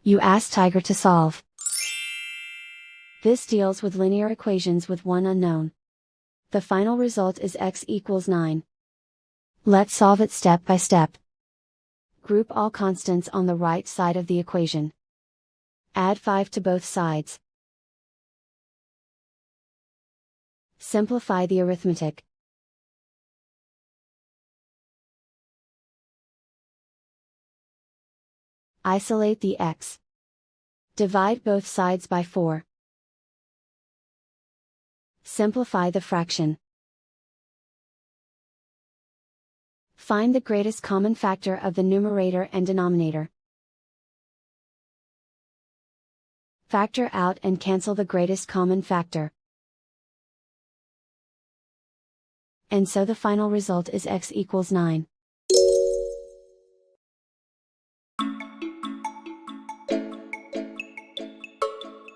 You ask Tiger to solve. This deals with linear equations with one unknown. The final result is x equals 9. Let's solve it step by step. Group all constants on the right side of the equation. Add 5 to both sides. Simplify the arithmetic. Isolate the x. Divide both sides by 4. Simplify the fraction. Find the greatest common factor of the numerator and denominator. Factor out and cancel the greatest common factor. And so the final result is x equals 9.